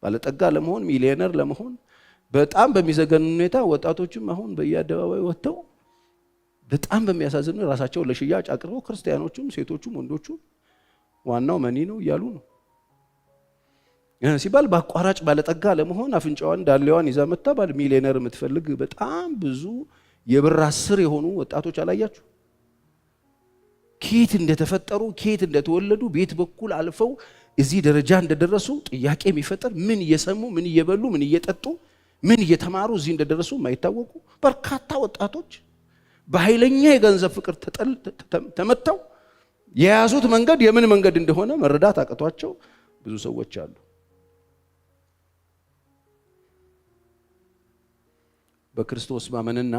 ባለጠጋ ለመሆን ሚሊዮነር ለመሆን በጣም በሚዘገን ሁኔታ ወጣቶችም አሁን በየአደባባይ ወጥተው በጣም በሚያሳዝን ራሳቸው ለሽያጭ አቅርበው ክርስቲያኖቹም ሴቶቹም ወንዶቹም ዋናው መኒ ነው እያሉ ነው ሲባል በአቋራጭ ባለጠጋ ለመሆን አፍንጫዋን ዳሌዋን ይዛ መጣ ባለ ሚሊዮነር የምትፈልግ በጣም ብዙ የብር አስር የሆኑ ወጣቶች አላያችሁ ኬት እንደተፈጠሩ ኬት እንደተወለዱ ቤት በኩል አልፈው እዚህ ደረጃ እንደደረሱ ጥያቄ የሚፈጠር ምን እየሰሙ ምን እየበሉ ምን እየጠጡ ምን እየተማሩ እዚህ እንደደረሱ ማይታወቁ በርካታ ወጣቶች በኃይለኛ የገንዘብ ፍቅር ተመተው የያዙት መንገድ የምን መንገድ እንደሆነ መረዳት አቅቷቸው ብዙ ሰዎች አሉ በክርስቶስ ማመንና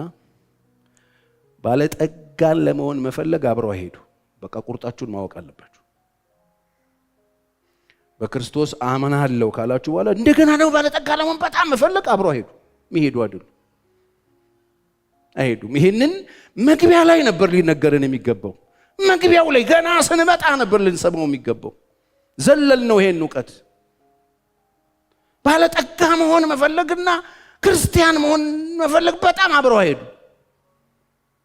ባለጠጋን ለመሆን መፈለግ አብረው ሄዱ በቃ ቁርጣችሁን ማወቅ አለባችሁ በክርስቶስ አመናለሁ ካላችሁ በኋላ እንደገና ነው ባለጠጋ ለመሆን በጣም መፈለግ አብረው ሄዱ የሚሄዱ አይደሉ አይሄዱም ይሄንን መግቢያ ላይ ነበር ሊነገረን የሚገባው መግቢያው ላይ ገና ስንመጣ ነበር ልንሰማው የሚገባው ዘለል ነው ይሄን ዕውቀት ባለጠጋ መሆን መፈለግና ክርስቲያን መሆን መፈለግ በጣም አብረው ሄዱ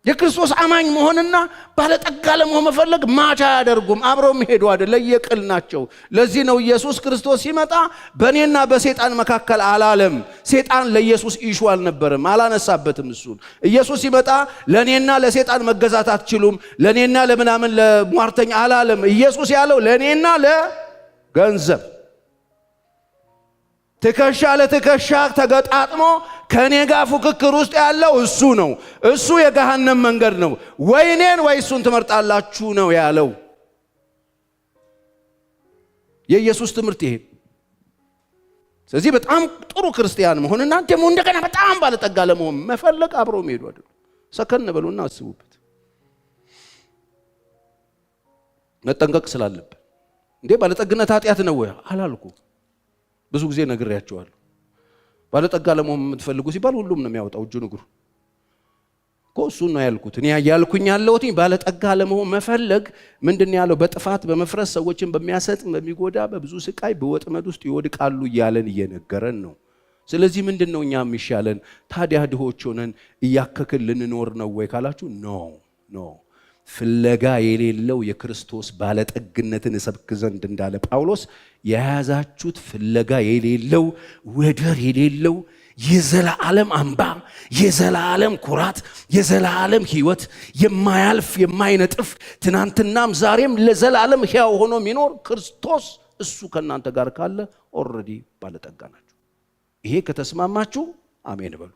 የክርስቶስ አማኝ መሆንና ባለጠጋ ለመሆን መፈለግ ማቻ ያደርጉም አብረው የሚሄዱ አይደል ለየቅል ናቸው ለዚህ ነው ኢየሱስ ክርስቶስ ሲመጣ በእኔና በሰይጣን መካከል አላለም ሰይጣን ለኢየሱስ ኢሹ አልነበረም አላነሳበትም እሱን ኢየሱስ ሲመጣ ለኔና ለሰይጣን መገዛት አትችሉም ለኔና ለምናምን ለሟርተኛ አላለም ኢየሱስ ያለው ለኔና ለገንዘብ ትከሻ ለትከሻ ተገጣጥሞ ከኔ ጋር ፉክክር ውስጥ ያለው እሱ ነው እሱ የገሃነም መንገድ ነው ወይ እኔን ወይ እሱን ትመርጣላችሁ ነው ያለው የኢየሱስ ትምህርት ይሄ ስለዚህ በጣም ጥሩ ክርስቲያን መሆንና ደግሞ እንደገና በጣም ባለጠጋ ለመሆን መፈለግ አብሮ መሄዱ አይደል ሰከን በሉና አስቡበት መጠንቀቅ ስላለበት እንዴ ባለጠግነት ኃጢአት ነው ወይ አላልኩ ብዙ ጊዜ ነግሬያቸዋለሁ ባለጠጋ ለመሆን የምትፈልጉ ሲባል ሁሉም ነው የሚያወጣው እጁን እግሩ ኮሱ ነው ያልኩት እኔ ያልኩኝ ያለውት ባለጠጋ ለመሆን መፈለግ ምንድነው ያለው በጥፋት በመፍረስ ሰዎችን በሚያሰጥም በሚጎዳ በብዙ ስቃይ በወጥመድ ውስጥ ይወድቃሉ እያለን እየነገረን ነው ስለዚህ ምንድነው እኛ የሚሻለን ታዲያ ድሆች ሆነን እያከክል ልንኖር ነው ወይ ካላችሁ ኖ ፍለጋ የሌለው የክርስቶስ ባለጠግነትን እሰብክ ዘንድ እንዳለ ጳውሎስ የያዛችሁት ፍለጋ የሌለው ወደር የሌለው የዘላለም አምባ የዘላለም ኩራት የዘላለም ሕይወት የማያልፍ የማይነጥፍ ትናንትናም ዛሬም ለዘላለም ሕያው ሆኖ የሚኖር ክርስቶስ እሱ ከናንተ ጋር ካለ ኦሬዲ ባለጠጋ ናችሁ ይሄ ከተስማማችሁ አሜን በሉ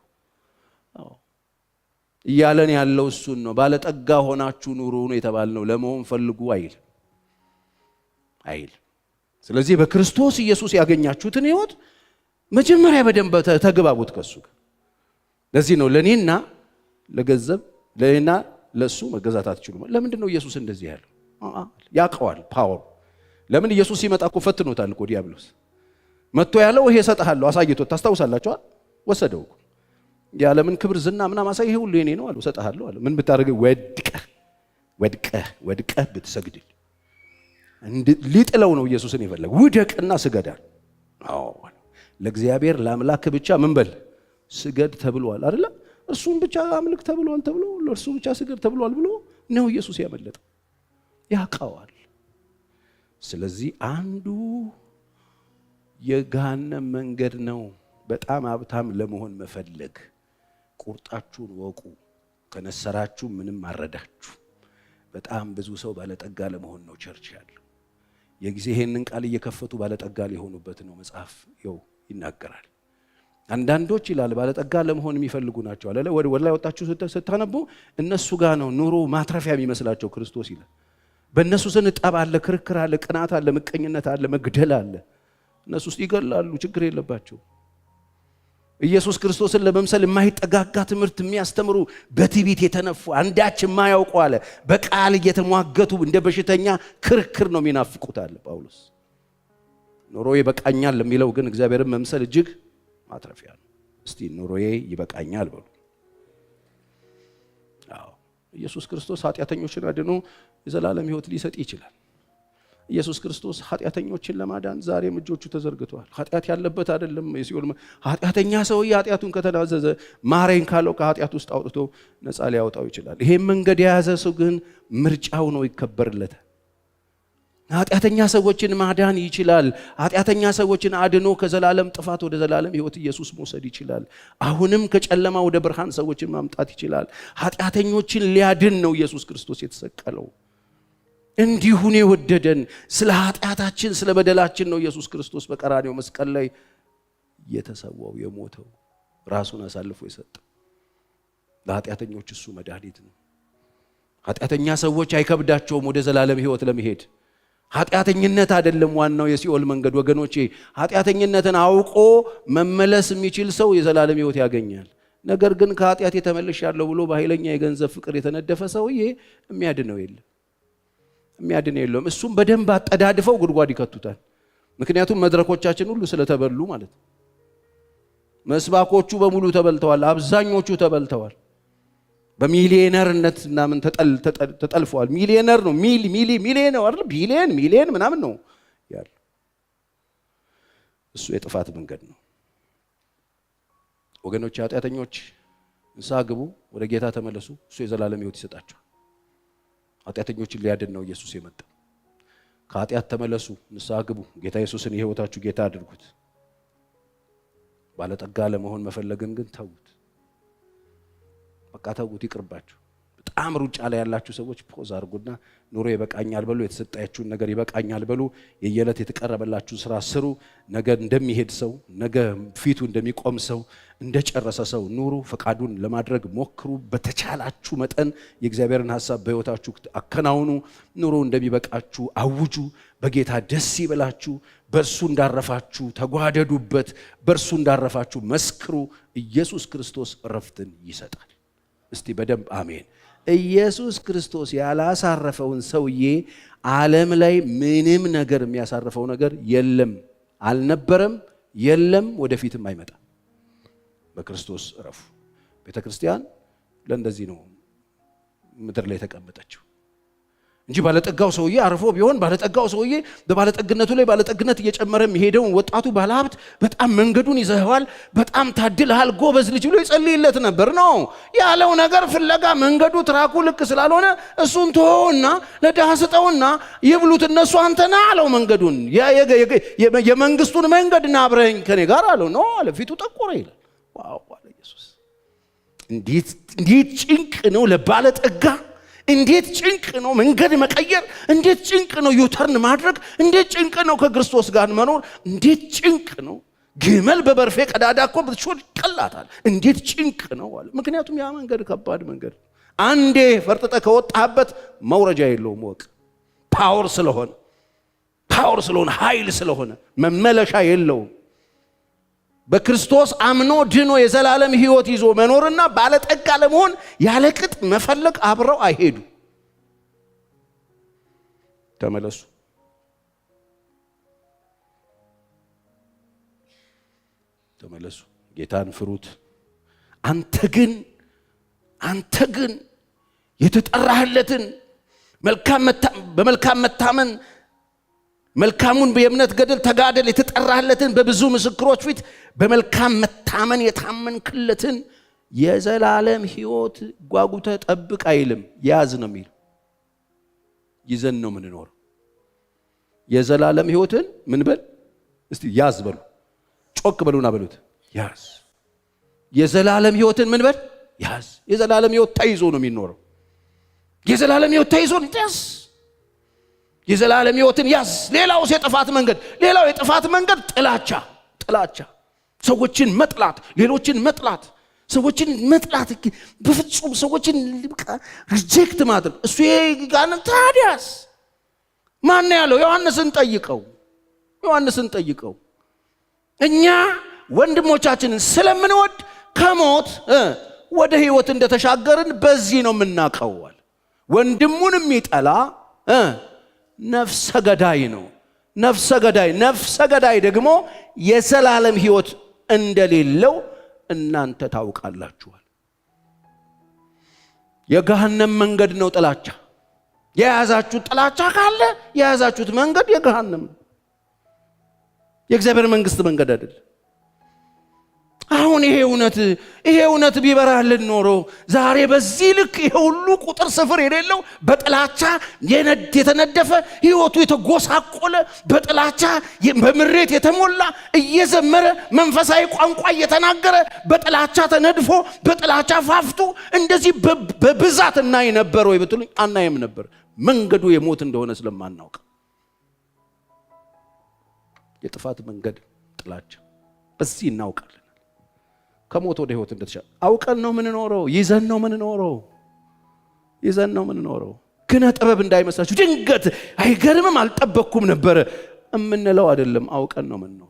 እያለን ያለው እሱን ነው ባለጠጋ ሆናችሁ ኑሩ ነው የተባልነው ለመሆን ፈልጉ አይል ስለዚህ በክርስቶስ ኢየሱስ ያገኛችሁትን ሕይወት መጀመሪያ በደንብ ተግባቡት ከሱ ጋር ለዚህ ነው ለኔና ለገንዘብ ለኔና ለሱ መገዛት አትችሉም ለምንድን ነው ኢየሱስ እንደዚህ ያለው ያቀዋል ፓወር ለምን ኢየሱስ ሲመጣ እኮ ፈትኖታል እኮ ዲያብሎስ መጥቶ ያለው ይሄ ሰጣለሁ አሳይቶት ታስታውሳላችሁ ወሰደው ያለምን ክብር ዝና ምናምን ማሳይ ይሄ ሁሉ የኔ ነው አለው ሰጣለሁ አለ ምን ብታረግ ወድቀህ ብትሰግድል ሊጥለው ነው ኢየሱስን ይፈልግ ውደቅና ስገዳል ለእግዚአብሔር ለአምላክ ብቻ ምን በል ስገድ ተብሏል አይደል እርሱን ብቻ አምልክ ተብሏል ተብሎ ለእርሱ ብቻ ስገድ ተብሏል ብሎ ነው ኢየሱስ ያመለጠው ያቀዋል ስለዚህ አንዱ የገሃነም መንገድ ነው በጣም ሀብታም ለመሆን መፈለግ ቁርጣችሁን ወቁ ከነሰራችሁ ምንም አረዳችሁ በጣም ብዙ ሰው ባለጠጋ ለመሆን ነው ቸርች ያለው የጊዜ ይሄንን ቃል እየከፈቱ ባለጠጋ ሊሆኑበት ነው መጽሐፍ ይናገራል አንዳንዶች ይላል ባለጠጋ ለመሆን የሚፈልጉ ናቸው አለ ወደ ላይ ወጣችሁ ስታነቡ እነሱ ጋር ነው ኑሮ ማትረፊያ የሚመስላቸው ክርስቶስ ይላል በእነሱ ዘንድ ጠብ አለ ክርክር አለ ቅናት አለ ምቀኝነት አለ መግደል አለ እነሱ ውስጥ ይገላሉ ችግር የለባቸው ኢየሱስ ክርስቶስን ለመምሰል የማይጠጋጋ ትምህርት የሚያስተምሩ በትዕቢት የተነፉ አንዳች የማያውቁ አለ በቃል እየተሟገቱ እንደ በሽተኛ ክርክር ነው የሚናፍቁት አለ ጳውሎስ ኑሮዬ ይበቃኛል ለሚለው ግን እግዚአብሔርን መምሰል እጅግ ማትረፊያ ነው እስቲ ኑሮዬ ይበቃኛል በሉ ኢየሱስ ክርስቶስ ኃጢአተኞችን አድኖ የዘላለም ሕይወት ሊሰጥ ይችላል ኢየሱስ ክርስቶስ ኃጢአተኞችን ለማዳን ዛሬም እጆቹ ተዘርግተዋል። ኃጢአት ያለበት አይደለም የሲኦል ኃጢአተኛ ሰው ኃጢአቱን ከተናዘዘ ማረኝ ካለው ከኃጢአት ውስጥ አውጥቶ ነፃ ሊያወጣው ይችላል። ይሄን መንገድ የያዘ ሰው ግን ምርጫው ነው ይከበርለታል። ኃጢአተኛ ሰዎችን ማዳን ይችላል። ኃጢአተኛ ሰዎችን አድኖ ከዘላለም ጥፋት ወደ ዘላለም ሕይወት ኢየሱስ መውሰድ ይችላል። አሁንም ከጨለማ ወደ ብርሃን ሰዎችን ማምጣት ይችላል። ኃጢአተኞችን ሊያድን ነው ኢየሱስ ክርስቶስ የተሰቀለው። እንዲሁን የወደደን ስለ ኃጢአታችን ስለ በደላችን ነው ኢየሱስ ክርስቶስ በቀራንዮ መስቀል ላይ የተሰዋው የሞተው ራሱን አሳልፎ የሰጠው። ለኃጢአተኞች እሱ መድኃኒት ነው። ኃጢአተኛ ሰዎች አይከብዳቸውም ወደ ዘላለም ሕይወት ለመሄድ። ኃጢአተኝነት አይደለም ዋናው የሲኦል መንገድ ወገኖቼ። ኃጢአተኝነትን አውቆ መመለስ የሚችል ሰው የዘላለም ሕይወት ያገኛል። ነገር ግን ከኃጢአት የተመለሻለሁ ብሎ በኃይለኛ የገንዘብ ፍቅር የተነደፈ ሰውዬ የሚያድነው የለም። እሱም በደንብ አጠዳድፈው ጉድጓድ ይከቱታል። ምክንያቱም መድረኮቻችን ሁሉ ስለተበሉ ማለት ነው። መስባኮቹ በሙሉ ተበልተዋል። አብዛኞቹ ተበልተዋል። በሚሊዮነርነት ምናምን ተጠልፈዋል። ሚሊዮነር ነው ሚሊዮን ነው አይደል? ሚሊዮን ምናምን ነው ያለው። እሱ የጥፋት መንገድ ነው ወገኖች። ኃጢአተኞች ንስሐ ግቡ፣ ወደ ጌታ ተመለሱ፣ እሱ የዘላለም ሕይወት ይሰጣቸዋል። ኃጢአተኞችን ሊያድን ነው ኢየሱስ የመጣው። ከኃጢአት ተመለሱ፣ ንስሐ ግቡ፣ ጌታ ኢየሱስን የሕይወታችሁ ጌታ አድርጉት። ባለጠጋ ለመሆን መፈለግን ግን ተዉት። በቃ ተዉት፣ ይቅርባችሁ። በጣም ሩጫ ላይ ያላችሁ ሰዎች ፖዝ አድርጉና ኑሮ ይበቃኛል በሉ። የተሰጣያችሁን ነገር ይበቃኛል በሉ። የየዕለት የተቀረበላችሁን ስራ ስሩ። ነገ እንደሚሄድ ሰው፣ ነገ ፊቱ እንደሚቆም ሰው፣ እንደጨረሰ ሰው ኑሩ። ፈቃዱን ለማድረግ ሞክሩ። በተቻላችሁ መጠን የእግዚአብሔርን ሐሳብ በሕይወታችሁ አከናውኑ። ኑሮ እንደሚበቃችሁ አውጁ። በጌታ ደስ ይበላችሁ። በእርሱ እንዳረፋችሁ ተጓደዱበት። በእርሱ እንዳረፋችሁ መስክሩ። ኢየሱስ ክርስቶስ እረፍትን ይሰጣል። እስቲ በደንብ አሜን። ኢየሱስ ክርስቶስ ያላሳረፈውን ሰውዬ ዓለም ላይ ምንም ነገር የሚያሳርፈው ነገር የለም፣ አልነበረም፣ የለም፣ ወደፊትም አይመጣም። በክርስቶስ እረፉ። ቤተክርስቲያን ለእንደዚህ ነው ምድር ላይ ተቀመጠችው እንጂ ባለጠጋው ሰውዬ አርፎ ቢሆን ባለጠጋው ሰውዬ በባለጠግነቱ ላይ ባለጠግነት እየጨመረ የሚሄደው ወጣቱ ባለሀብት በጣም መንገዱን ይዘዋል፣ በጣም ታድልሃል ጎበዝ ልጅ ብሎ ይጸልይለት ነበር ነው ያለው። ነገር ፍለጋ መንገዱ ትራኩ ልክ ስላልሆነ እሱን ተወውና ለድሃ ስጠውና ይብሉት እነሱ አንተና አለው። መንገዱን የመንግስቱን መንገድና አብረኝ ከኔ ጋር አለው ነው አለ። ፊቱ ጠቆረ ይላል። ዋው አለ ኢየሱስ። እንዴት ጭንቅ ነው ለባለጠጋ! እንዴት ጭንቅ ነው መንገድ መቀየር! እንዴት ጭንቅ ነው ዩተርን ማድረግ! እንዴት ጭንቅ ነው ከክርስቶስ ጋር መኖር! እንዴት ጭንቅ ነው! ግመል በበርፌ ቀዳዳ እኮ ብትሾል ይቀላታል። እንዴት ጭንቅ ነው አለ። ምክንያቱም ያ መንገድ ከባድ መንገድ፣ አንዴ ፈርጥጠ ከወጣበት መውረጃ የለውም። ወቅ ፓወር ስለሆነ ኃይል ስለሆነ መመለሻ የለውም። በክርስቶስ አምኖ ድኖ የዘላለም ሕይወት ይዞ መኖርና ባለጠጋ ለመሆን ያለቅጥ መፈለግ አብረው አይሄዱ። ተመለሱ፣ ጌታን ፍሩት። አንተ ግን የተጠራህለትን በመልካም መታመን መልካሙን በእምነት ገድል ተጋደል። የተጠራህለትን በብዙ ምስክሮች ፊት በመልካም መታመን የታመንክለትን የዘላለም ሕይወት ጓጉተህ ጠብቅ አይልም፣ ያዝ ነው የሚል። ይዘን ነው የምንኖረው። የዘላለም ሕይወትን ምን በል እስቲ ያዝ በሉ፣ ጮክ በሉና በሉት፣ ያዝ። የዘላለም ሕይወትን ምን በል ያዝ። የዘላለም ሕይወት ተይዞ ነው የሚኖረው። የዘላለም ሕይወት ተይዞ ያዝ። የዘላለም ሕይወትን ያዝ። ሌላው የጥፋት መንገድ ጥላቻ፣ ሰዎችን መጥላት፣ ሌሎችን መጥላት፣ ሰዎችን መጥላት፣ በፍጹም ሰዎችን ሪጀክት ማድረግ። እሱ ይጋን ታዲያስ ማን ያለው? ዮሐንስን ጠይቀው። እኛ ወንድሞቻችንን ስለምንወድ ከሞት ወደ ሕይወት እንደተሻገርን በዚህ ነው የምናውቀው። ወንድሙን የሚጠላ ነፍሰ ገዳይ ነው። ነፍሰ ገዳይ ደግሞ የዘላለም ሕይወት እንደሌለው እናንተ ታውቃላችኋል። የገሃነም መንገድ ነው ጥላቻ። የያዛችሁት ጥላቻ ካለ የያዛችሁት መንገድ የገሃነም የእግዚአብሔር መንግስት መንገድ አይደል። አሁን ይሄ እውነት ቢበራልን ኖሮ ዛሬ በዚህ ልክ ይሄ ሁሉ ቁጥር ስፍር የሌለው በጥላቻ የተነደፈ ህይወቱ የተጎሳቆለ በጥላቻ በምሬት የተሞላ እየዘመረ መንፈሳዊ ቋንቋ እየተናገረ በጥላቻ ተነድፎ በጥላቻ ፋፍቶ እንደዚህ በብዛት እናይ ነበር ወይ ብትሉኝ አናይም ነበር። መንገዱ የሞት እንደሆነ ስለማናውቅ የጥፋት መንገድ ጥላቻ በዚህ እናውቃለን። ከሞት ወደ ህይወት እንደተሻለ አውቀን ነው የምንኖረው። ይዘን ነው የምንኖረው። ግን ጥበብ እንዳይመስላችሁ ድንገት አይገርምም አልጠበቅኩም ነበር እምንለው አይደለም። አውቀን ነው የምንኖረው።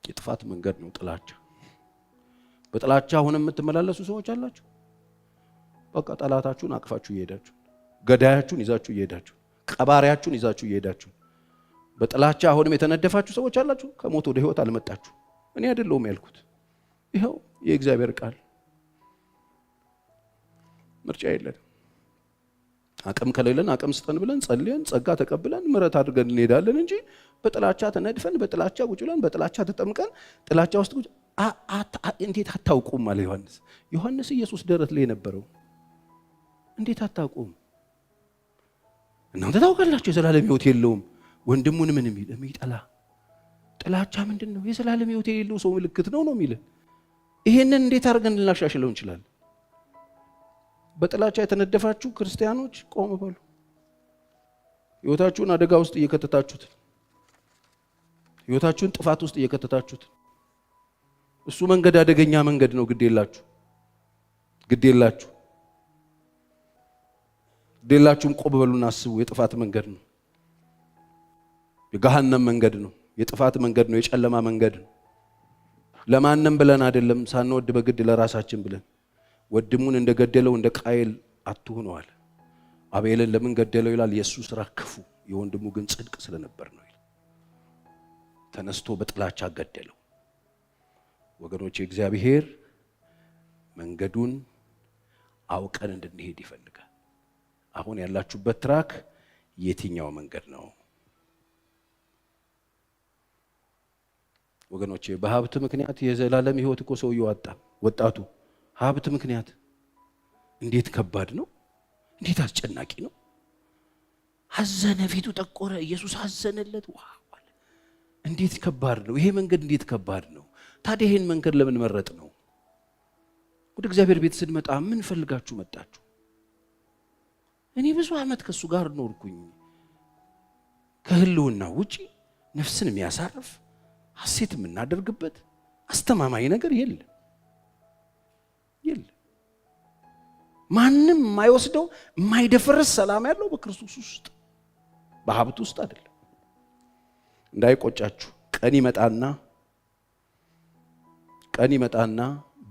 የጥፋት መንገድ ነው ጥላቻ። በጥላቻ አሁን የምትመላለሱ ሰዎች አላችሁ። በቃ ጠላታችሁን አቅፋችሁ እየሄዳችሁ፣ ገዳያችሁን ይዛችሁ እየሄዳችሁ፣ ቀባሪያችሁን ይዛችሁ እየሄዳችሁ በጥላቻ አሁንም የተነደፋችሁ ሰዎች አላችሁ። ከሞት ወደ ህይወት አልመጣችሁ። እኔ አይደለሁም ያልኩት፣ ይኸው የእግዚአብሔር ቃል። ምርጫ የለንም። አቅም ከሌለን አቅም ስጠን ብለን ጸልየን ጸጋ ተቀብለን ምሕረት አድርገን እንሄዳለን እንጂ በጥላቻ ተነድፈን በጥላቻ ቁጭ ብለን በጥላቻ ተጠምቀን ጥላቻ ውስጥ ቁጭ እንዴት አታውቁም አለ ዮሐንስ ኢየሱስ ደረት ላይ የነበረው እንዴት አታውቁም? እናንተ ታውቃላችሁ የዘላለም ህይወት የለውም ወንድሙን ምን የሚጠላ ጥላቻ ምንድን ነው? የዘላለም ህይወት የሌለው ሰው ምልክት ነው የሚል። ይሄንን እንዴት አድርገን ልናሻሽለው እንችላለን? በጥላቻ የተነደፋችሁ ክርስቲያኖች ቆም በሉ። ህይወታችሁን አደጋ ውስጥ እየከተታችሁት፣ ህይወታችሁን ጥፋት ውስጥ እየከተታችሁት። እሱ መንገድ አደገኛ መንገድ ነው። ግድ የላችሁም። ቆም በሉና አስቡ። የጥፋት መንገድ ነው። የገሃነም መንገድ ነው። የጥፋት መንገድ ነው። የጨለማ መንገድ ነው። ለማንም ብለን አይደለም፣ ሳንወድ በግድ ለራሳችን ብለን። ወንድሙን እንደገደለው እንደ ቃየል አትሁኑ አለ። አቤልን ለምን ገደለው ይላል? የሱ ስራ ክፉ፣ የወንድሙ ግን ጽድቅ ስለነበር ነው ይላል። ተነስቶ በጥላቻ ገደለው። ወገኖች፣ እግዚአብሔር መንገዱን አውቀን እንድንሄድ ይፈልጋል። አሁን ያላችሁበት ትራክ የትኛው መንገድ ነው? ወገኖቼ፣ በሀብት ምክንያት የዘላለም ህይወት እኮ ሰውየው ወጣቱ ሀብት ምክንያት እንዴት ከባድ ነው! እንዴት አስጨናቂ ነው! አዘነ፣ ፊቱ ጠቆረ። ኢየሱስ አዘነለት። ዋው! እንዴት ከባድ ነው ይሄ መንገድ! እንዴት ከባድ ነው! ታዲያ ይሄን መንገድ ለምን መረጥ ነው? ወደ እግዚአብሔር ቤት ስንመጣ ምን ፈልጋችሁ መጣችሁ? እኔ ብዙ ዓመት ከሱ ጋር ኖርኩኝ። ከህልውና ውጪ ነፍስን የሚያሳርፍ ሐሴት የምናደርግበት አስተማማኝ ነገር የለም። ማንም የማይወስደው የማይደፈርስ ሰላም ያለው በክርስቶስ ውስጥ፣ በሀብት ውስጥ አይደለም። እንዳይቆጫችሁ፣ ቀን ይመጣና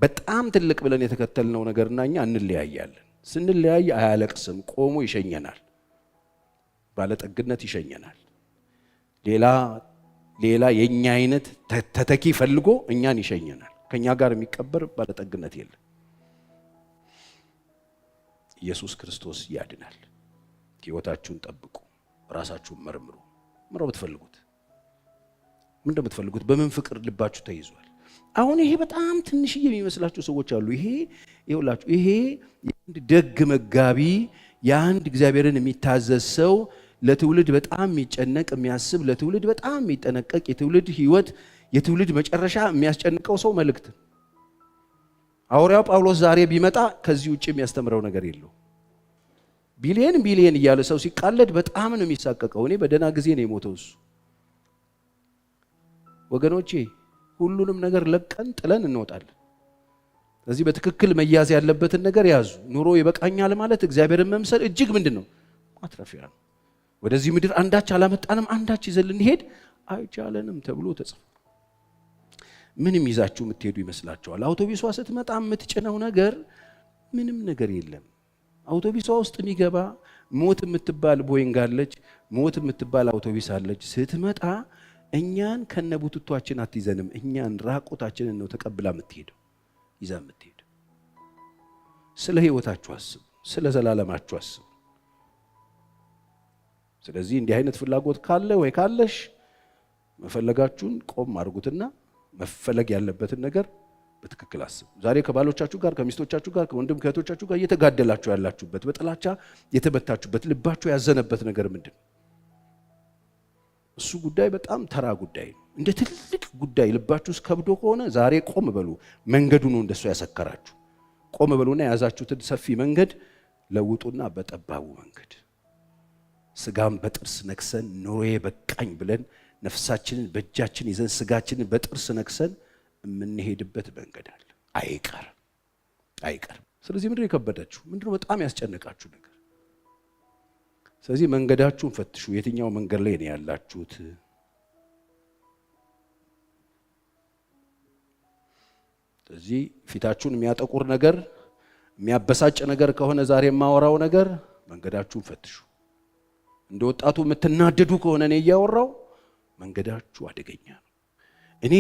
በጣም ትልቅ ብለን የተከተልነው ነገርና እኛ እንለያያለን። ስንለያይ አያለቅስም፣ ቆሞ ይሸኘናል። ባለጠግነት ይሸኘናል። ሌላ የኛ አይነት ተተኪ ፈልጎ እኛን ይሸኘናል። ከኛ ጋር የሚቀበር ባለጠግነት የለም። ኢየሱስ ክርስቶስ ያድናል። ሕይወታችሁን ጠብቁ፣ ራሳችሁን መርምሩ። ብትፈልጉት ምን እንደምትፈልጉት፣ በምን ፍቅር ልባችሁ ተይዟል? አሁን ይሄ በጣም ትንሽዬ የሚመስላችሁ ሰዎች አሉ። ይሄ የአንድ ደግ መጋቢ፣ የአንድ እግዚአብሔርን የሚታዘዝ ሰው፣ ለትውልድ በጣም የሚጨነቅ የሚያስብ፣ ለትውልድ በጣም የሚጠነቀቅ፣ የትውልድ ህይወት የትውልድ መጨረሻ የሚያስጨንቀው ሰው መልእክት። ሐዋርያው ጳውሎስ ዛሬ ቢመጣ ከዚህ ውጭ የሚያስተምረው ነገር የለው። ቢሊየን እያለ ሰው ሲቃለድ በጣም ነው የሚሳቀቀው። እኔ በደህና ጊዜ ነው የሞተው እሱ። ወገኖቼ፣ ሁሉንም ነገር ለቀን ጥለን እንወጣለን። ስለዚህ በትክክል መያዝ ያለበትን ነገር ያዙ። ኑሮ ይበቃኛል ማለት እግዚአብሔርን መምሰል እጅግ ምንድን ነው? ማትረፊያ ነው። ወደዚህ ምድር አንዳች አላመጣንም፣ አንዳች ይዘን ልንሄድ አይቻለንም ተብሎ ተጽፏል። ምንም ይዛችሁ የምትሄዱ ይመስላችኋል? አውቶቡሷ ስትመጣ የምትጭነው ነገር ምንም ነገር የለም። አውቶቡሷ ውስጥ የሚገባ ሞት የምትባል ቦይንግ አለች፣ ሞት የምትባል አውቶቡስ አለች። ስትመጣ እኛን ከነቡትቷችን አትይዘንም፣ እኛን ራቆታችንን ነው ተቀብላ የምትሄደው፣ ይዛ የምትሄደው። ስለ ህይወታችሁ አስቡ፣ ስለ ዘላለማችሁ አስቡ። ስለዚህ እንዲህ አይነት ፍላጎት ካለ ወይ ካለሽ መፈለጋችሁን ቆም አድርጉትና መፈለግ ያለበትን ነገር በትክክል አስቡ። ዛሬ ከባሎቻችሁ ጋር ከሚስቶቻችሁ ጋር ከወንድም ከእህቶቻችሁ ጋር እየተጋደላችሁ ያላችሁበት በጥላቻ የተበታችሁበት ልባችሁ ያዘነበት ነገር ምንድን ነው? እሱ ጉዳይ በጣም ተራ ጉዳይ ነው። እንደ ትልቅ ጉዳይ ልባችሁ ውስጥ ከብዶ ከሆነ ዛሬ ቆም በሉ። መንገዱ ነው እንደሱ ያሰከራችሁ። ቆም በሉና የያዛችሁትን ሰፊ መንገድ ለውጡና በጠባቡ መንገድ ስጋም በጥርስ ነክሰን ኑሮዬ በቃኝ ብለን ነፍሳችንን በእጃችን ይዘን ስጋችንን በጥርስ ነክሰን የምንሄድበት መንገድ አለ። አይቀርም። ስለዚህ ምንድነው የከበዳችሁ? ምንድነው በጣም ያስጨነቃችሁ ነገር? ስለዚህ መንገዳችሁን ፈትሹ። የትኛው መንገድ ላይ ነው ያላችሁት? ስለዚህ ፊታችሁን የሚያጠቁር ነገር፣ የሚያበሳጭ ነገር ከሆነ ዛሬ የማወራው ነገር መንገዳችሁን ፈትሹ። እንደ ወጣቱ የምትናደዱ ከሆነ እኔ እያወራው መንገዳችሁ አደገኛ ነው። እኔ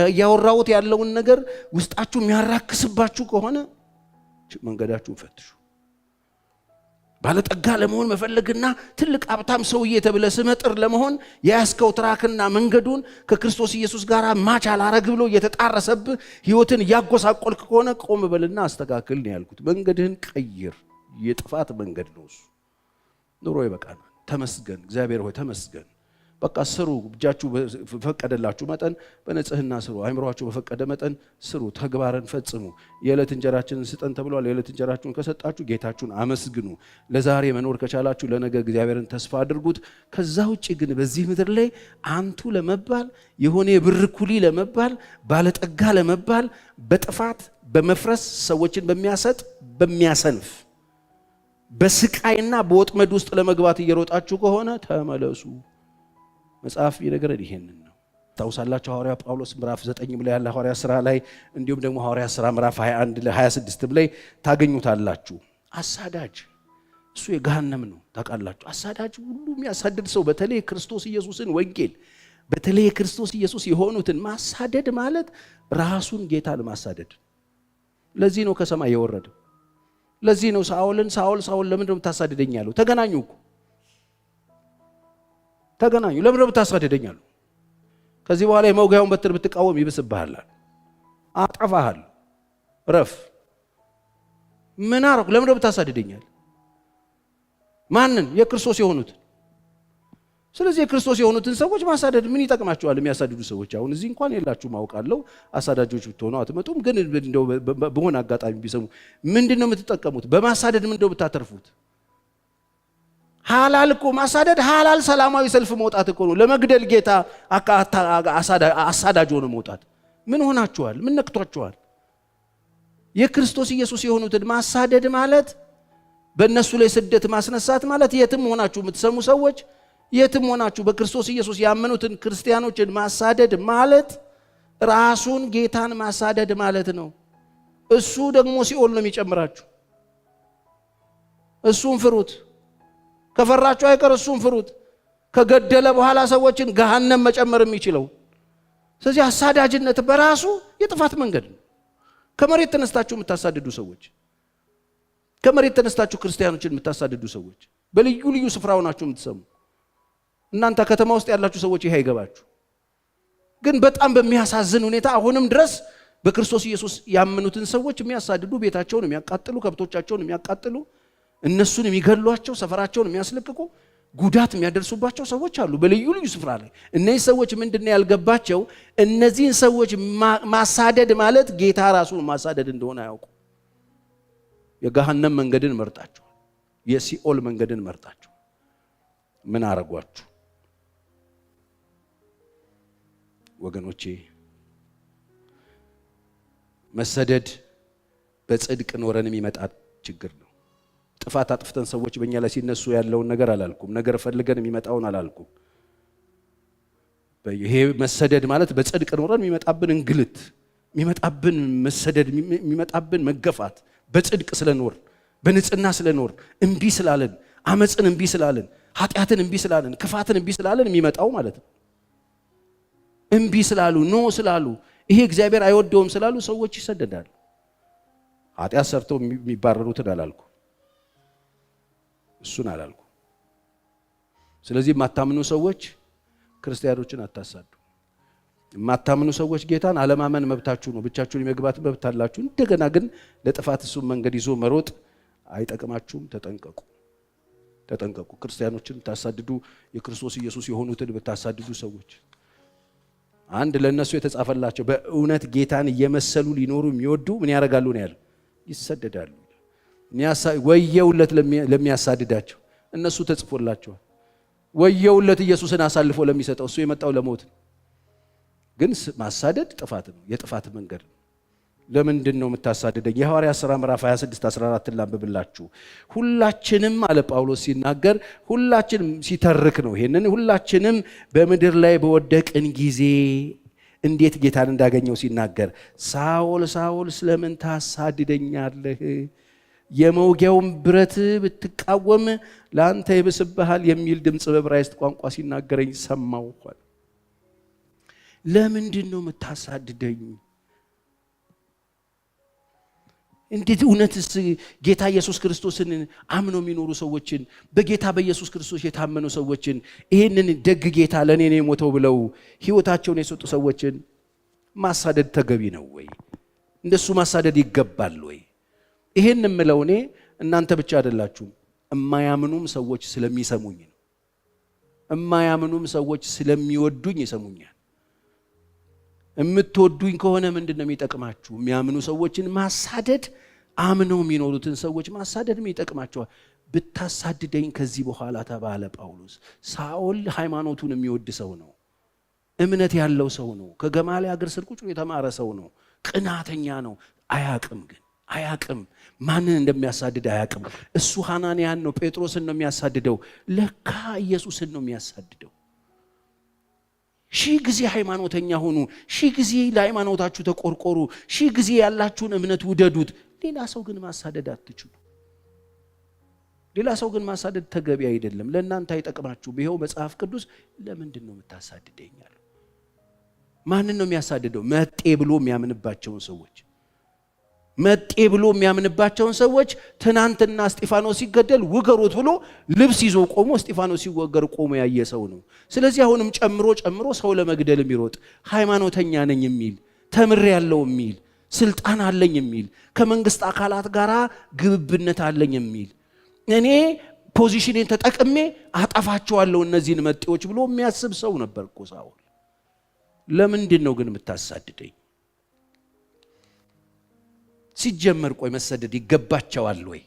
እያወራሁት ያለውን ነገር ውስጣችሁ የሚያራክስባችሁ ከሆነ መንገዳችሁን ፈትሹ። ባለጠጋ ለመሆን መፈለግና ትልቅ ሀብታም ሰውዬ ተብለ ስመጥር ለመሆን የያዝከው ትራክና መንገዱን ከክርስቶስ ኢየሱስ ጋር ማች አላረግ ብሎ እየተጣረሰብህ ህይወትን እያጎሳቆልክ ከሆነ ቆም በልና አስተካክል ነው ያልኩት። መንገድህን ቀይር። የጥፋት መንገድ ነው እሱ። ኑሮ ይበቃናል። ተመስገን እግዚአብሔር ሆይ ተመስገን። በቃ ስሩ። እጃችሁ በፈቀደላችሁ መጠን በንጽህና ስሩ። አይምሮአችሁ በፈቀደ መጠን ስሩ። ተግባርን ፈጽሙ። የዕለት እንጀራችንን ስጠን ተብሏል። የዕለት እንጀራችሁን ከሰጣችሁ ጌታችሁን አመስግኑ። ለዛሬ መኖር ከቻላችሁ ለነገ እግዚአብሔርን ተስፋ አድርጉት። ከዛ ውጪ ግን በዚህ ምድር ላይ አንቱ ለመባል የሆነ የብር ኩሊ ለመባል ባለጠጋ ለመባል በጥፋት በመፍረስ ሰዎችን በሚያሰጥ በሚያሰንፍ በስቃይና በወጥመድ ውስጥ ለመግባት እየሮጣችሁ ከሆነ ተመለሱ። መጽሐፍ ይነገረን ይሄንን ነው። ታውሳላችሁ ሐዋርያ ጳውሎስ ምዕራፍ 9 ላይ ያለ ሐዋርያ ሥራ ላይ እንዲሁም ደግሞ ሐዋርያ ሥራ ምዕራፍ 21 ላይ 26 ላይ ታገኙታላችሁ። አሳዳጅ እሱ የገሃነም ነው ታውቃላችሁ። አሳዳጅ ሁሉ የሚያሳድድ ሰው በተለይ ክርስቶስ ኢየሱስን ወንጌል በተለይ ክርስቶስ ኢየሱስ የሆኑትን ማሳደድ ማለት ራሱን ጌታን ማሳደድ። ለዚህ ነው ከሰማይ የወረደው። ለዚህ ነው ሳኦል ለምንድን ነው የምታሳድደኝ ያለው? ተገናኙ። ለምንድን ነው የምታሳድደኝ ያለው? ከዚህ በኋላ የመውጊያውን በትር ብትቃወም ይብስብሃል፣ አጠፋሃል፣ ረፍ። ምን አደረኩ? ለምንድን ነው የምታሳድደኝ? ማንን? የክርስቶስ የሆኑትን። ስለዚህ የክርስቶስ የሆኑትን ሰዎች ማሳደድ ምን ይጠቅማቸዋል? የሚያሳድዱ ሰዎች አሁን እዚህ እንኳን የላችሁ ማውቃለሁ። አሳዳጆች ብትሆኑ አትመጡም። ግን እንደው በሆነ አጋጣሚ ቢሰሙ ምንድነው የምትጠቀሙት? በማሳደድ ምንድነው የምታተርፉት? ሐላል እኮ ማሳደድ ሐላል ሰላማዊ ሰልፍ መውጣት እኮ ነው። ለመግደል ጌታ አሳዳጅ ሆነ መውጣት። ምን ሆናችኋል? ምን ነክቷችኋል? የክርስቶስ ኢየሱስ የሆኑትን ማሳደድ ማለት በእነሱ ላይ ስደት ማስነሳት ማለት የትም ሆናችሁ የምትሰሙ ሰዎች የትም ሆናችሁ በክርስቶስ ኢየሱስ ያመኑትን ክርስቲያኖችን ማሳደድ ማለት ራሱን ጌታን ማሳደድ ማለት ነው። እሱ ደግሞ ሲኦል ነው የሚጨምራችሁ። እሱን ፍሩት። ከፈራችሁ አይቀር እሱን ፍሩት። ከገደለ በኋላ ሰዎችን ገሃነም መጨመር የሚችለው። ስለዚህ አሳዳጅነት በራሱ የጥፋት መንገድ ነው። ከመሬት ተነስታችሁ የምታሳድዱ ሰዎች፣ ከመሬት ተነስታችሁ ክርስቲያኖችን የምታሳድዱ ሰዎች፣ በልዩ ልዩ ስፍራው ናችሁ የምትሰሙ እናንተ ከተማ ውስጥ ያላችሁ ሰዎች ይሄ አይገባችሁ። ግን በጣም በሚያሳዝን ሁኔታ አሁንም ድረስ በክርስቶስ ኢየሱስ ያመኑትን ሰዎች የሚያሳድዱ፣ ቤታቸውን የሚያቃጥሉ፣ ከብቶቻቸውን የሚያቃጥሉ፣ እነሱን የሚገሏቸው፣ ሰፈራቸውን የሚያስለቅቁ፣ ጉዳት የሚያደርሱባቸው ሰዎች አሉ በልዩ ልዩ ስፍራ ላይ። እነዚህ ሰዎች ምንድነው ያልገባቸው? እነዚህን ሰዎች ማሳደድ ማለት ጌታ ራሱን ማሳደድ እንደሆነ አያውቁ። የገሃነም መንገድን መርጣቸው፣ የሲኦል መንገድን መርጣቸው። ምን አረጓችሁ ወገኖቼ? መሰደድ በጽድቅ ኖረን የሚመጣ ችግር ነው። ጥፋት አጥፍተን ሰዎች በእኛ ላይ ሲነሱ ያለውን ነገር አላልኩም። ነገር ፈልገን የሚመጣውን አላልኩም። ይሄ መሰደድ ማለት በጽድቅ ኖረን የሚመጣብን እንግልት፣ የሚመጣብን መሰደድ፣ የሚመጣብን መገፋት በጽድቅ ስለኖር፣ በንጽህና ስለኖር፣ እምቢ ስላለን፣ አመፅን እምቢ ስላለን፣ ኃጢአትን እምቢ ስላለን፣ ክፋትን እምቢ ስላለን የሚመጣው ማለት ነው። እምቢ ስላሉ፣ ኖ ስላሉ፣ ይሄ እግዚአብሔር አይወደውም ስላሉ ሰዎች ይሰደዳሉ። ኃጢአት ሰርተው የሚባረሩትን አላልኩ፣ እሱን አላልኩ። ስለዚህ የማታምኑ ሰዎች ክርስቲያኖችን አታሳዱ። የማታምኑ ሰዎች ጌታን አለማመን መብታችሁ ነው። ብቻችሁን የመግባት መብት አላችሁ። እንደገና ግን ለጥፋት እሱን መንገድ ይዞ መሮጥ አይጠቅማችሁም። ተጠንቀቁ። ክርስቲያኖችን ታሳድዱ፣ የክርስቶስ ኢየሱስ የሆኑትን ብታሳድዱ ሰዎች አንድ ለነሱ የተጻፈላቸው በእውነት ጌታን እየመሰሉ ሊኖሩ የሚወዱ ምን ያደርጋሉ ነው ያለው? ይሰደዳሉ። ወየውለት ለሚያሳድዳቸው፣ እነሱ ተጽፎላቸዋል። ወየውለት ኢየሱስን አሳልፎ ለሚሰጠው፣ እሱ የመጣው ለሞት ነው። ግን ማሳደድ ጥፋት ነው፣ የጥፋት መንገድ ነው። ለምንድን ነው የምታሳድደኝ? የሐዋርያት ሥራ ምዕራፍ 26:14 ላንብብላችሁ። ሁላችንም አለ ጳውሎስ ሲናገር፣ ሁላችንም ሲተርክ ነው ይሄንን። ሁላችንም በምድር ላይ በወደቅን ጊዜ እንዴት ጌታን እንዳገኘው ሲናገር፣ ሳኦል ሳኦል ስለምን ታሳድደኛለህ? የመውጊያውን ብረት ብትቃወም ለአንተ ይብስብሃል የሚል ድምፅ በዕብራይስጥ ቋንቋ ሲናገረኝ ሰማሁ። ለምንድን ነው የምታሳድደኝ? እንዴት እውነትስ ጌታ ኢየሱስ ክርስቶስን አምነው የሚኖሩ ሰዎችን፣ በጌታ በኢየሱስ ክርስቶስ የታመኑ ሰዎችን፣ ይህንን ደግ ጌታ ለእኔ ነው የሞተው ብለው ሕይወታቸውን የሰጡ ሰዎችን ማሳደድ ተገቢ ነው ወይ? እንደሱ ማሳደድ ይገባል ወይ? ይሄን የምለው እኔ እናንተ ብቻ አይደላችሁም፣ እማያምኑም ሰዎች ስለሚሰሙኝ ነው። እማያምኑም ሰዎች ስለሚወዱኝ ይሰሙኛል። የምትወዱኝ ከሆነ ምንድነው የሚጠቅማችሁ? የሚያምኑ ሰዎችን ማሳደድ፣ አምነው የሚኖሩትን ሰዎች ማሳደድ ይጠቅማቸዋል። ብታሳድደኝ ከዚህ በኋላ ተባለ ጳውሎስ። ሳኦል ሃይማኖቱን የሚወድ ሰው ነው፣ እምነት ያለው ሰው ነው፣ ከገማልያል እግር ስር ቁጭ የተማረ ሰው ነው፣ ቅናተኛ ነው። አያቅም ማንን እንደሚያሳድድ አያቅም። እሱ ሐናንያን ነው፣ ጴጥሮስን ነው የሚያሳድደው። ለካ ኢየሱስን ነው የሚያሳድደው። ሺህ ጊዜ ሃይማኖተኛ ሁኑ፣ ሺህ ጊዜ ለሃይማኖታችሁ ተቆርቆሩ፣ ሺህ ጊዜ ያላችሁን እምነት ውደዱት። ሌላ ሰው ግን ማሳደድ አትችሉ። ሌላ ሰው ግን ማሳደድ ተገቢ አይደለም፣ ለእናንተ አይጠቅማችሁም። ይኸው መጽሐፍ ቅዱስ ለምንድን ነው የምታሳድደኛል? ማንን ነው የሚያሳድደው? መጤ ብሎ የሚያምንባቸውን ሰዎች መጤ ብሎ የሚያምንባቸውን ሰዎች ትናንትና እስጢፋኖስ ሲገደል ውገሩት ብሎ ልብስ ይዞ ቆሞ እስጢፋኖስ ሲወገር ቆሞ ያየ ሰው ነው። ስለዚህ አሁንም ጨምሮ ሰው ለመግደል የሚሮጥ ሃይማኖተኛ ነኝ የሚል ተምሬ ያለው የሚል ስልጣን አለኝ የሚል ከመንግስት አካላት ጋር ግብብነት አለኝ የሚል እኔ ፖዚሽኔን ተጠቅሜ አጠፋቸዋለሁ እነዚህን መጤዎች ብሎ የሚያስብ ሰው ነበር እኮ ሳኦል። ለምንድን ነው ግን የምታሳድደኝ? ሲጀመር ቆይ መሰደድ ይገባቸዋል ወይ?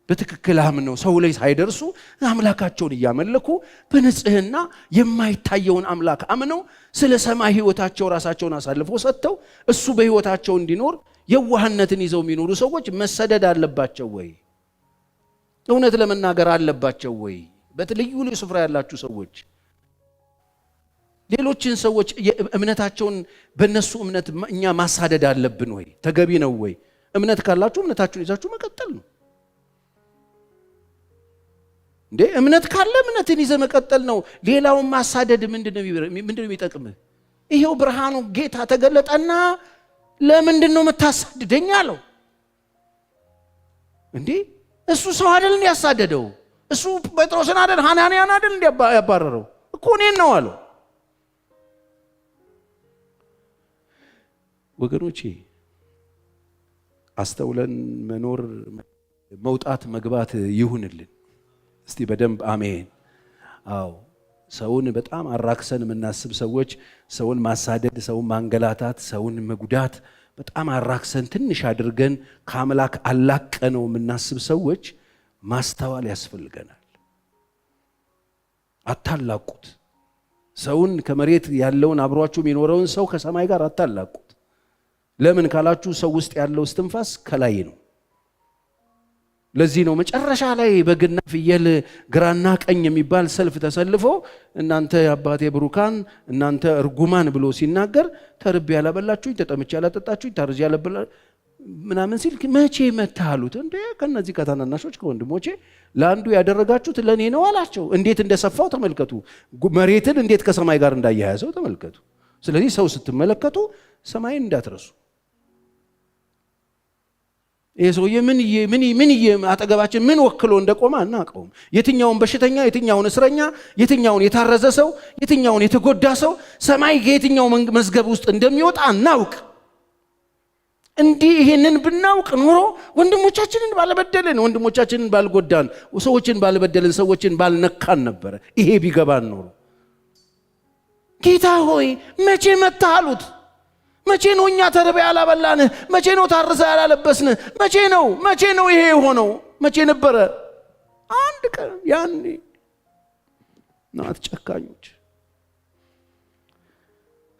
በትክክል አምነው ሰው ላይ ሳይደርሱ አምላካቸውን እያመለኩ በንጽህና የማይታየውን አምላክ አምነው ስለ ሰማይ ሕይወታቸው ራሳቸውን አሳልፈው ሰጥተው እሱ በሕይወታቸው እንዲኖር የዋህነትን ይዘው የሚኖሩ ሰዎች መሰደድ አለባቸው ወይ? እውነት ለመናገር አለባቸው ወይ? በልዩ ልዩ ስፍራ ያላችሁ ሰዎች ሌሎችን ሰዎች እምነታቸውን በእነሱ እምነት እኛ ማሳደድ አለብን ወይ? ተገቢ ነው ወይ? እምነት ካላችሁ እምነታችሁን ይዛችሁ መቀጠል ነው እንዴ? እምነት ካለ እምነትን ይዘ መቀጠል ነው። ሌላውን ማሳደድ ምንድነው የሚጠቅምህ? ይሄው ብርሃኑ ጌታ ተገለጠና ለምንድን ነው የምታሳድደኝ አለው እንዴ? እሱ ሰው አይደል ያሳደደው? እሱ ጴጥሮስን አይደል ሐናንያን አይደል ያባረረው? እኮ እኔን ነው አለው። ወገኖቼ አስተውለን መኖር መውጣት መግባት ይሁንልን። እስቲ በደንብ አሜን። አዎ ሰውን በጣም አራክሰን የምናስብ ሰዎች፣ ሰውን ማሳደድ፣ ሰውን ማንገላታት፣ ሰውን መጉዳት በጣም አራክሰን ትንሽ አድርገን ከአምላክ አላቀነው የምናስብ ሰዎች ማስተዋል ያስፈልገናል። አታላቁት። ሰውን ከመሬት ያለውን አብሯችሁ የሚኖረውን ሰው ከሰማይ ጋር አታላቁት። ለምን ካላችሁ ሰው ውስጥ ያለው እስትንፋስ ከላይ ነው። ለዚህ ነው መጨረሻ ላይ በግና ፍየል ግራና ቀኝ የሚባል ሰልፍ ተሰልፎ እናንተ የአባቴ ብሩካን እናንተ እርጉማን ብሎ ሲናገር ተርቤ ያላበላችሁኝ፣ ተጠምቼ ያላጠጣችሁኝ፣ ታርዤ ያላበላ ምናምን ሲል መቼ መታሉት እንዴ? ከነዚህ ከታናናሾች ከወንድሞቼ ለአንዱ ያደረጋችሁት ለኔ ነው አላቸው። እንዴት እንደሰፋው ተመልከቱ። መሬትን እንዴት ከሰማይ ጋር እንዳያያዘው ተመልከቱ። ስለዚህ ሰው ስትመለከቱ ሰማይን እንዳትረሱ። ይሄ ሰውዬ ምን አጠገባችን ምን ወክሎ እንደቆመ አናውቀውም። የትኛውን በሽተኛ፣ የትኛውን እስረኛ፣ የትኛውን የታረዘ ሰው፣ የትኛውን የተጎዳ ሰው ሰማይ ከየትኛው መዝገብ ውስጥ እንደሚወጣ አናውቅ። እንዲህ ይሄንን ብናውቅ ኖሮ ወንድሞቻችንን ባልበደልን፣ ወንድሞቻችንን ባልጎዳን፣ ሰዎችን ባልበደልን፣ ሰዎችን ባልነካን ነበረ። ይሄ ቢገባን ኖሮ ጌታ ሆይ መቼ መጣህ አሉት። መቼ ነው እኛ ተርበን ያላበላንህ? መቼ ነው ታርዘን ያላለበስንህ? መቼ ነው ይሄ የሆነው? መቼ ነበረ? አንድ ቀን ያኔ። ናት ጨካኞች።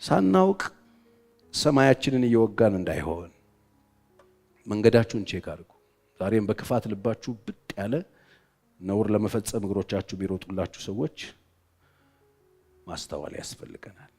ሳናውቅ ሰማያችንን እየወጋን እንዳይሆን መንገዳችሁን ቼክ አድርጉ። ዛሬም በክፋት ልባችሁ ብጥ ያለ ነውር ለመፈጸም እግሮቻችሁ ቢሮጡላችሁ ሰዎች ማስተዋል ያስፈልገናል።